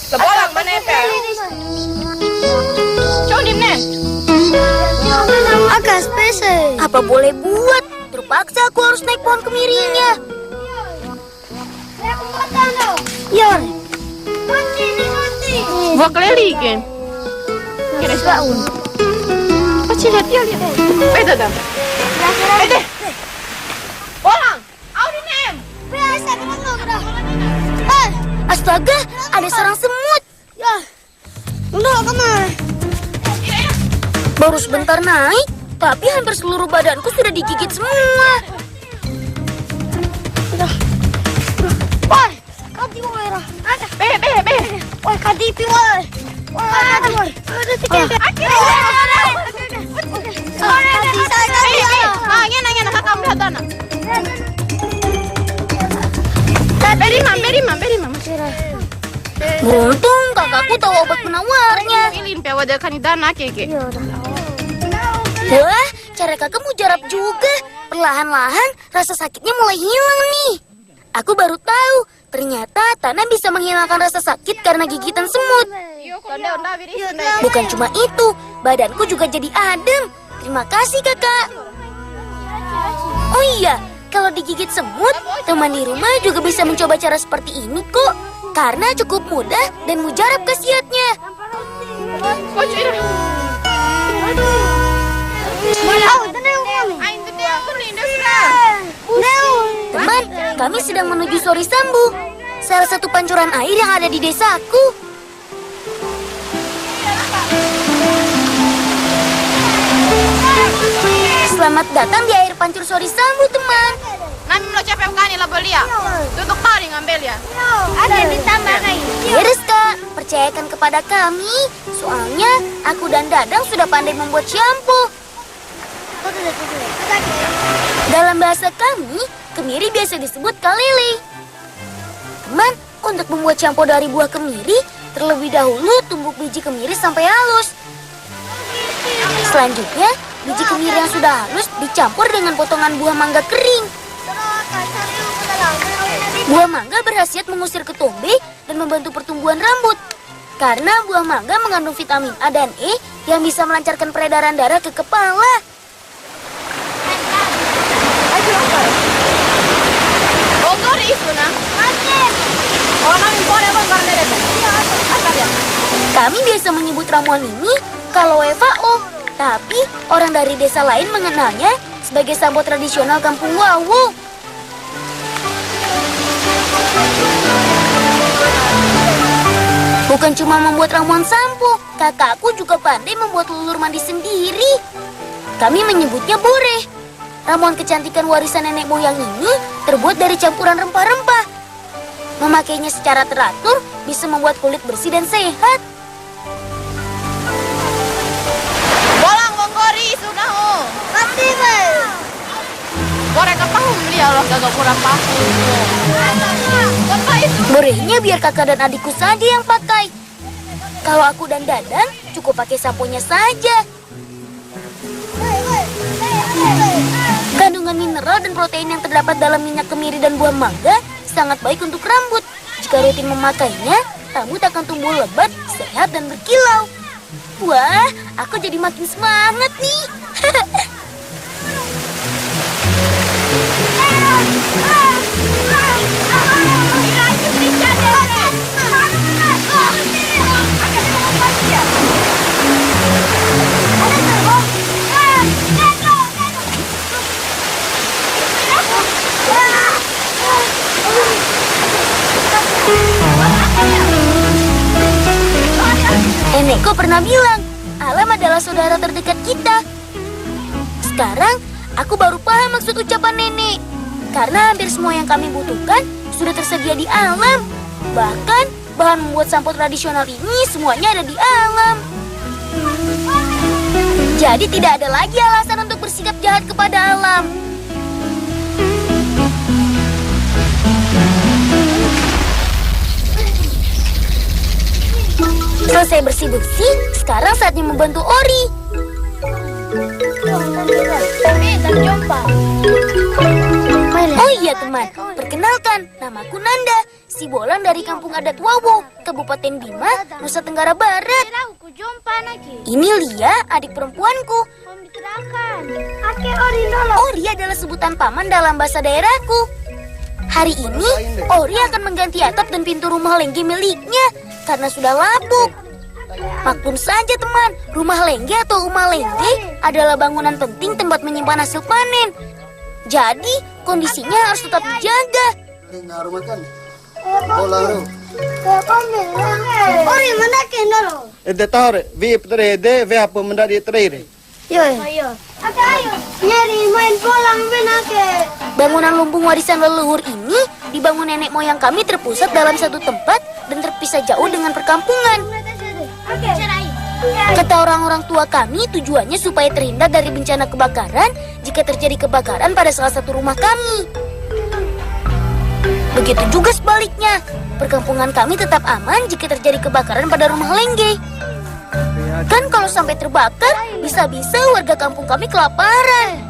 Lebalang mana ya? Coba dimana? Agak spesial. Apa boleh buat? Terpaksa aku harus naik pohon kemirinya. Ya. Buat kelili kan? Kira saun. Pasti lihat ya lihat. Beda dah. Beda. Orang. Audi nem. Biasa kenapa? Astaga, ada sarang semut. Ya. Udah kemana? Baru sebentar naik, tapi hampir seluruh badanku sudah digigit semua. Wah, kati merah. Be. Wah, kati piwal. Wah, kati wah. Ngena kakak melihat anak. Beri mam. Untung kakakku tahu obat penawarnya. Ilin pe wadah kanidana keke. Wah, cara kakak mujarab juga. Perlahan-lahan rasa sakitnya mulai hilang nih. Aku baru tahu, ternyata tanah bisa menghilangkan rasa sakit karena gigitan semut. Bukan cuma itu, badanku juga jadi adem. Terima kasih kakak. Oh iya, kalau digigit semut, teman di rumah juga bisa mencoba cara seperti ini kok. Karena cukup mudah dan mujarab khasiatnya. Teman, kami sedang menuju Sori Sambu, salah satu pancuran air yang ada di desaku. Selamat datang di air pancur Sori Sambu, teman. Nami lo capek kani lah belia. Tutup kari ngambil ya. Ada ditambah kayu. Beres kak, percayakan kepada kami. Soalnya aku dan Dadang sudah pandai membuat shampoo. Dalam bahasa kami, kemiri biasa disebut kalili. Teman, untuk membuat shampoo dari buah kemiri, terlebih dahulu tumbuk biji kemiri sampai halus. Selanjutnya, biji kemiri yang sudah halus dicampur dengan potongan buah mangga kering. Buah mangga berkhasiat mengusir ketombe dan membantu pertumbuhan rambut. Karena buah mangga mengandung vitamin A dan E yang bisa melancarkan peredaran darah ke kepala. Kami biasa menyebut ramuan ini kalau WFO, tapi orang dari desa lain mengenalnya sebagai sampo tradisional Kampung Wawu. Bukan cuma membuat ramuan sampo, kakakku juga pandai membuat lulur mandi sendiri. Kami menyebutnya boreh. Ramuan kecantikan warisan nenek moyang ini terbuat dari campuran rempah-rempah. Memakainya secara teratur bisa membuat kulit bersih dan sehat. Bolang bonggori sudah oh. Pasti bel. Boreh kepahum dia loh gagak kurang pahum. Borehnya biar kakak dan adikku saja yang pakai. Kalau aku dan Dadang cukup pakai samponya saja. Kandungan mineral dan protein yang terdapat dalam minyak kemiri dan buah mangga sangat baik untuk rambut. Jika rutin memakainya, rambut akan tumbuh lebat, sehat dan berkilau. Wah, aku jadi makin semangat nih. Nenekku pernah bilang, alam adalah saudara terdekat kita. Sekarang, aku baru paham maksud ucapan nenek. Karena hampir semua yang kami butuhkan sudah tersedia di alam. Bahkan, bahan membuat sampo tradisional ini semuanya ada di alam. Jadi tidak ada lagi alasan untuk bersikap jahat kepada alam. Selesai bersih-bersih, sekarang saatnya membantu Ori. Oh iya teman, perkenalkan, namaku Nanda, si bolang dari kampung adat Wawo, Kabupaten Bima, Nusa Tenggara Barat. Ini Lia, adik perempuanku. Ori adalah sebutan paman dalam bahasa daerahku. Hari ini, Ori akan mengganti atap dan pintu rumah Lengge miliknya karena sudah lapuk. Maklum saja teman, rumah Lengge atau Uma Lengge adalah bangunan penting tempat menyimpan hasil panen. Jadi, kondisinya harus tetap dijaga. Bangunan lumbung warisan leluhur ini dibangun nenek moyang kami terpusat dalam satu tempat dan terpisah jauh dengan perkampungan. Kata orang-orang tua kami, tujuannya supaya terhindar dari bencana kebakaran jika terjadi kebakaran pada salah satu rumah kami. Begitu juga sebaliknya, perkampungan kami tetap aman jika terjadi kebakaran pada rumah Lengge. Kan kalau sampai terbakar, bisa-bisa warga kampung kami kelaparan.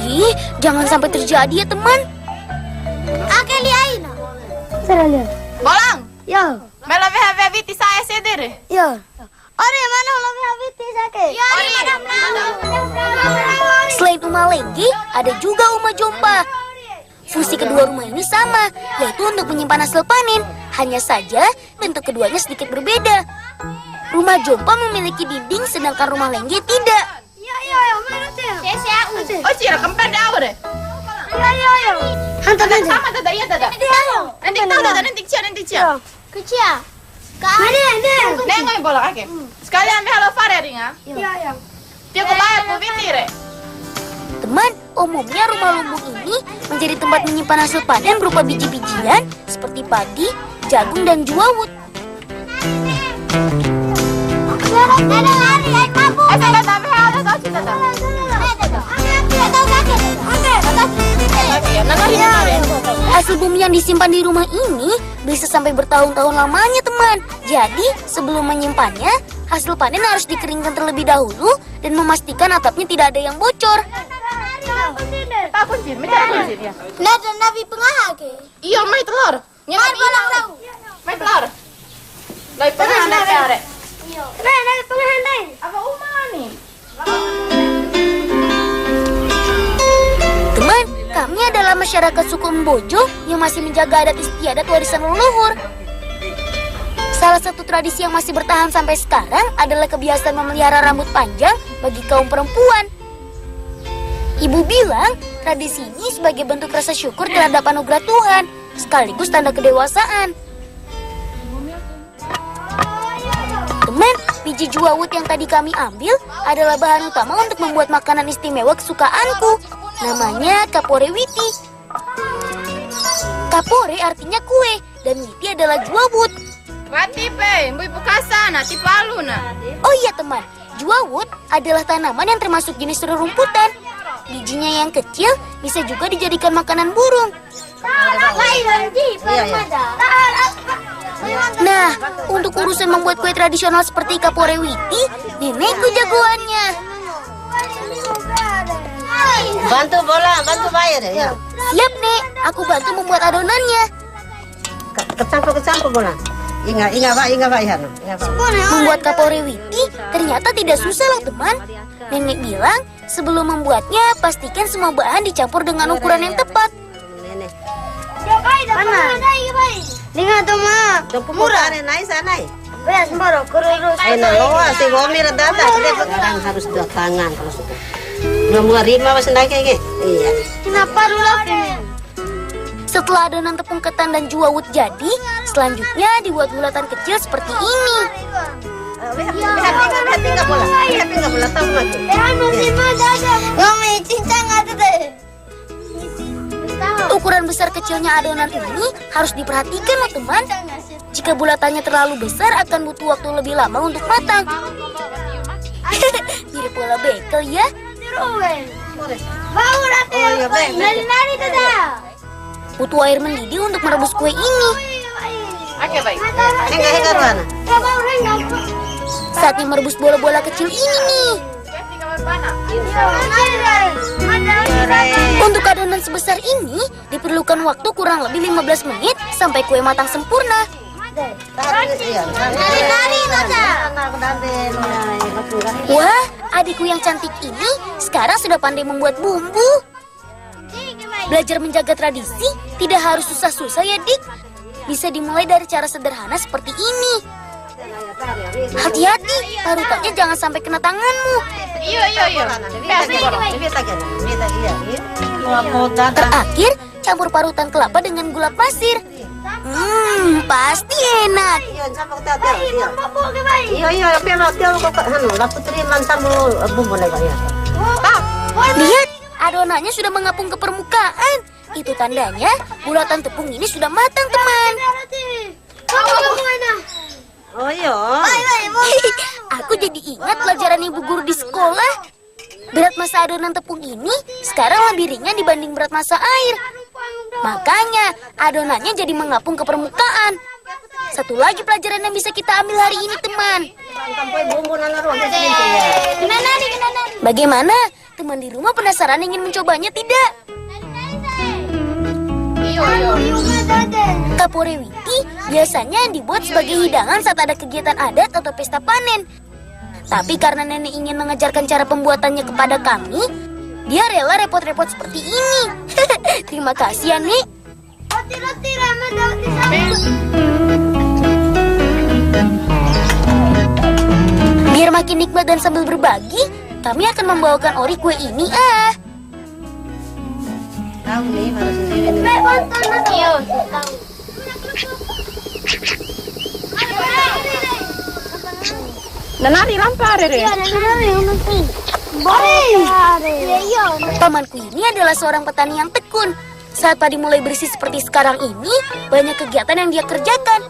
Ih, jangan sampai terjadi ya teman. Oke, liain. Bolang. Ya. Mela viti saya sendiri. Ya. Ori mana lebih viti sakit? Ya, Selain Uma Lengge, ada juga Uma Jompa. Fungsi kedua rumah ini sama, yaitu untuk menyimpan hasil panen. Hanya saja bentuk keduanya sedikit berbeda. Rumah Jompa memiliki dinding, sedangkan rumah Lengge tidak. Oh, cira kempen apa deh? Hantar aja. Sama tata, iya tata. Nanti cia. Kecil. Nengok bola kaki. Sekalian ambil halo fare ringa. Iya. Dia kebayar ku vitire. Teman, umumnya rumah lumbung ini menjadi tempat menyimpan hasil panen berupa biji-bijian seperti padi, jagung, dan juawut. Hasil bumi yang disimpan di rumah ini bisa sampai bertahun-tahun lamanya teman. Jadi sebelum menyimpannya, hasil panen harus dikeringkan terlebih dahulu dan memastikan atapnya tidak ada yang bocor. Nabi pengah ke? Iya, mai telur. Nyamar bolang tahu. Mai telur. Lai pengah nak kare. Iya. Nabi pengah nai. Apa umah nih? Teman, kami adalah masyarakat suku Mbojo yang masih menjaga adat istiadat warisan leluhur. Salah satu tradisi yang masih bertahan sampai sekarang adalah kebiasaan memelihara rambut panjang bagi kaum perempuan. Ibu bilang, tradisi ini sebagai bentuk rasa syukur terhadap anugerah Tuhan, sekaligus tanda kedewasaan. Teman, biji juawut yang tadi kami ambil adalah bahan utama untuk membuat makanan istimewa kesukaanku. Namanya kapore witi. Kapore artinya kue, dan witi adalah juawut. Wati pe, ibu kasana, tipaluna. Oh iya teman, juawut adalah tanaman yang termasuk jenis rerumputan. Bijinya yang kecil bisa juga dijadikan makanan burung. Nah, untuk urusan membuat kue tradisional seperti kapore witi, nenekku jagoannya. Bantu bola, bantu bayar ya. Siap, Nek. Aku bantu membuat adonannya. Kecampur bola. Ingat bayar. Membuat kapore witi ternyata tidak susah loh, teman. Nenek bilang, sebelum membuatnya, pastikan semua bahan dicampur dengan ukuran yang tepat. Mana? Lihat tuh, Ma. Murah naik sana. Beres baru kurus. Loa si gomir data, sekarang harus 2 tangan kalau sudah. Nomor 5 masih naik kayak iya. Kenapa dulu? Setelah adonan tepung ketan dan juawut jadi, selanjutnya dibuat bulatan kecil seperti ini. Lihat tinggal bola tahu lagi. Ukuran besar kecilnya adonan ini harus diperhatikan loh teman. Jika bulatannya terlalu besar akan butuh waktu lebih lama untuk matang. Mirip bola bekel ya. Butuh air mendidih untuk merebus kue ini. Oke, baik. Saatnya merebus bola-bola kecil ini nih. Untuk adonan sebesar ini diperlukan membutuhkan waktu kurang lebih 15 menit sampai kue matang sempurna. Wah, adikku yang cantik ini sekarang sudah pandai membuat bumbu. Belajar menjaga tradisi tidak harus susah-susah ya, Dik. Bisa dimulai dari cara sederhana seperti ini. Hati-hati, parutannya jangan sampai kena tanganmu. Iya. Terakhir, campur parutan kelapa dengan gula pasir. Pasti enak. Lihat, adonannya sudah mengapung ke permukaan. Itu tandanya bulatan tepung ini sudah matang, teman. Oh iya. Aku jadi ingat pelajaran ibu guru di sekolah. Berat massa adonan tepung ini sekarang lebih ringan dibanding berat massa air. Makanya adonannya jadi mengapung ke permukaan. Satu lagi pelajaran yang bisa kita ambil hari ini, teman. Bagaimana? Teman di rumah penasaran ingin mencobanya tidak? Kapore witi biasanya dibuat sebagai hidangan saat ada kegiatan adat atau pesta panen. Tapi karena nenek ingin mengajarkan cara pembuatannya kepada kami, dia rela repot-repot seperti ini. Terima kasih ya, Nek. Biar makin nikmat dan sambil berbagi, kami akan membawakan ori kue ini. Tahu nih, harus sendiri. Nanari lampare re. Pamanku ini adalah seorang petani yang tekun. Saat padi mulai bersih seperti sekarang ini, banyak kegiatan yang dia kerjakan.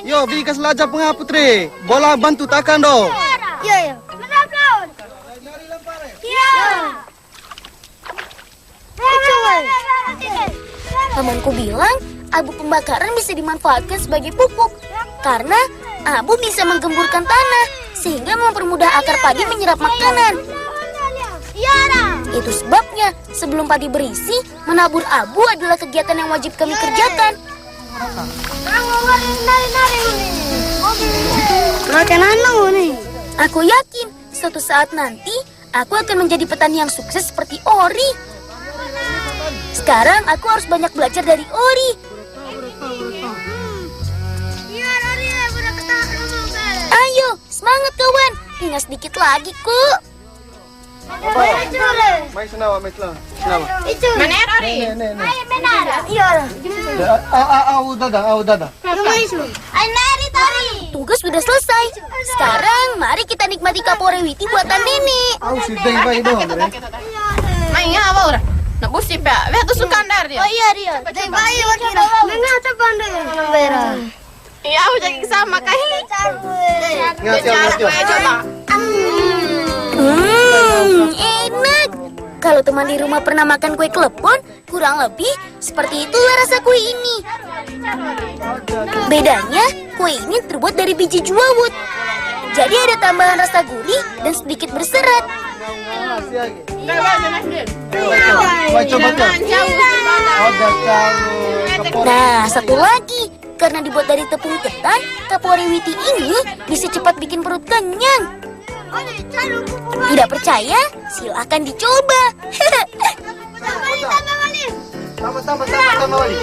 Yo, bikas laja pengaputre. Bola bantu takan do. Pamanku bilang abu pembakaran bisa dimanfaatkan sebagai pupuk karena abu bisa menggemburkan tanah sehingga mempermudah akar padi menyerap makanan. Itu sebabnya sebelum padi berisi, menabur abu adalah kegiatan yang wajib kami kerjakan. Aku yakin suatu saat nanti aku akan menjadi petani yang sukses seperti Ori. Sekarang aku harus banyak belajar dari Ori. Ayo, semangat kawan. Tinggal sedikit lagi kok. Mai senawa, mai senawa. Mana Ori? Au dada. Tugas sudah selesai. Sekarang mari kita nikmati kapore witi buatan nenek. Au si deng bai do. Mai ya apa ora? Nak busi pa. Lihat tu sukandar dia. Oh iya Rio. Deng bayi wakira. Mengapa pandai? Iya, aku jadi sama kayak. Coba. Enak. Kalau teman di rumah pernah makan kue klepon, kurang lebih seperti itulah rasa kue ini. Bedanya, kue ini terbuat dari biji juawut. Jadi ada tambahan rasa gurih dan sedikit berserat. Nah, satu lagi. Karena dibuat dari tepung ketan, kapore witi ini bisa cepat bikin perut kenyang. Tidak percaya? Silakan dicoba. Sama-sama wali.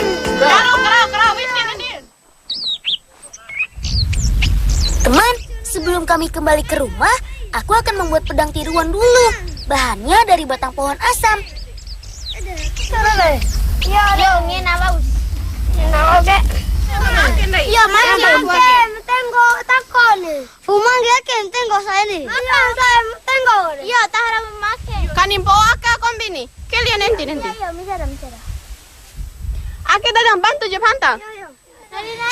Teman, sebelum kami kembali ke rumah, aku akan membuat pedang tiruan dulu. Bahannya dari batang pohon asam. Iya, tengo tacones. Fumang yakin tengo saya nih. Saya tengo. Iya, tak harap memakai. Kanin po aka kombini. Kalian nanti. Iya, misara. Ake dadang bantu je pantang.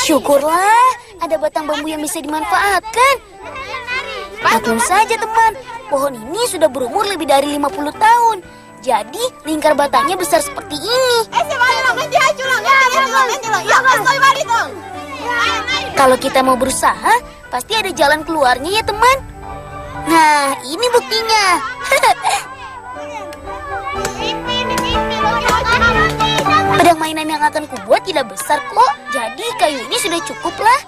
Syukurlah, ada batang bambu yang bisa dimanfaatkan. Maklum saja teman, pohon ini sudah berumur lebih dari 50 tahun. Jadi, lingkar batangnya besar seperti ini. Kalau kita mau berusaha, pasti ada jalan keluarnya ya teman. Nah, ini buktinya. yang akan kubuat tidak besar kok. Jadi kayu ini sudah cukup lah.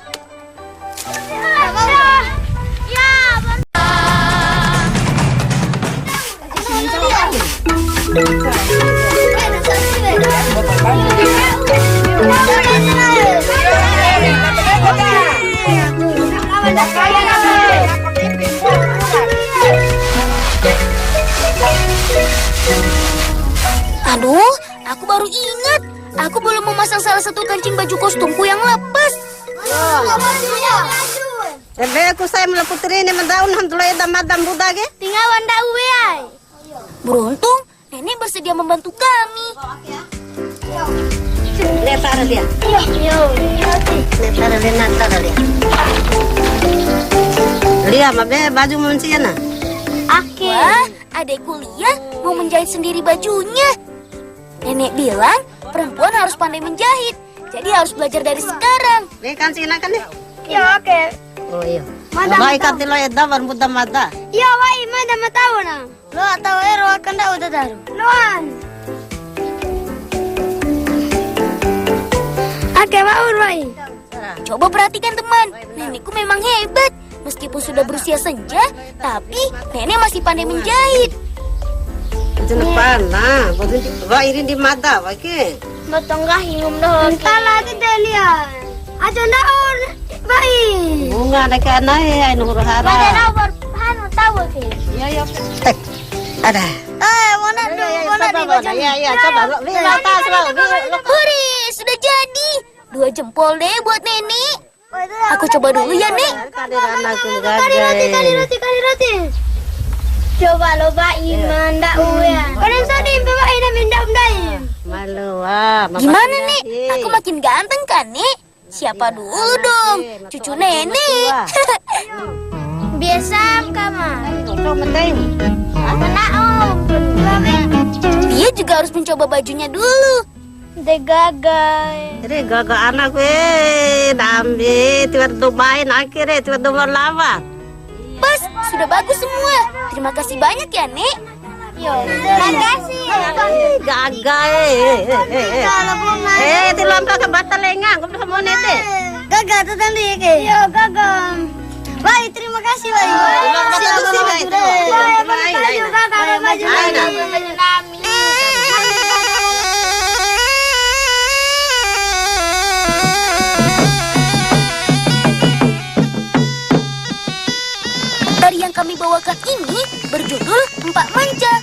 Aduh, aku baru ingat. Aku belum memasang salah satu kancing baju kostumku yang lepas. Aku saya mula putri ini mendaun hantulai madam budak ya. Tinggal wanda uwe ay. Beruntung, nenek bersedia membantu kami. Lihat taruh dia. Yo. Lihat taruh dia, nak taruh dia. Lihat, mabe baju manusia na. Wah, adekku Lia mau menjahit sendiri bajunya. Nenek bilang perempuan harus pandai menjahit. Jadi harus belajar dari sekarang. Lihat kan sih nak kan ya. Yo, oke. Oh iya. Baik kan tilo ya dawan buta mata. Yo, wai, mana matawa na. Lo atau ero akan dah udah daru. Loan. Oke, baur wai. Coba perhatikan teman, nenekku memang hebat. Meskipun sudah berusia senja, tapi nenek masih pandai menjahit. Itu depan lah. Wah irin di mata, oke. Matonggah hingum doon. Tala di delian. Aja naon. Bai. Bunga ada kan ay nuhur hara. Pada naon hanu tahu ke. Iya. Tek. Ada. Mana di baju. Iya, coba lo lihat tas lo. Hore, sudah jadi. 2 jempol deh buat nenek. Aku coba dulu ya, Nek. Kali anakku Kali roti. Coba lo bai manda uwe. Orang sadim bawa ina minda umdaim. Malu ah. Gimana, Nek? Aku makin ganteng kan, Nek? Siapa dulu dong? Cucu nenek. Biasa kama. Tuh penting. Mana om? Dia juga harus mencoba bajunya dulu. Degagai. Jadi gagal anak gue dambi tiba-tiba main akhirnya tiba-tiba lama. Pas, sudah bagus semua. Terima kasih banyak ya, Nek. Yo, makasih. Gagal. Itu lompat ke batalengan, gue belum mau nete. Gagal tuh tadi ke. Yo, gagal. Baik, terima kasih, Baik. Baju nami. Tari yang kami bawakan ini berjudul Empak Manca.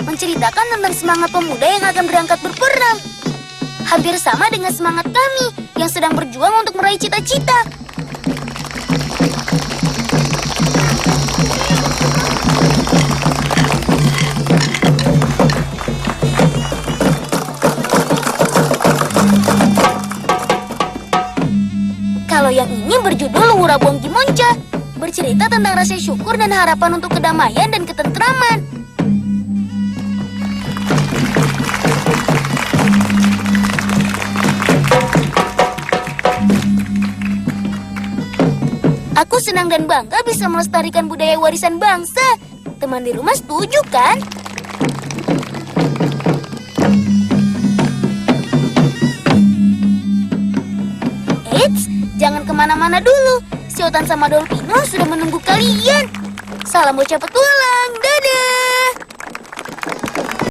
Menceritakan tentang semangat pemuda yang akan berangkat berperang. Hampir sama dengan semangat kami yang sedang berjuang untuk meraih cita-cita. Kalau yang ini berjudul Wurabongki Monca. Bercerita tentang rasa syukur dan harapan untuk kedamaian dan ketentraman. Aku senang dan bangga bisa melestarikan budaya warisan bangsa. Teman di rumah setuju kan? Eits, jangan kemana-mana dulu. Siotan sama Dolpino sudah menunggu kalian. Salam bocah petualang, dadah!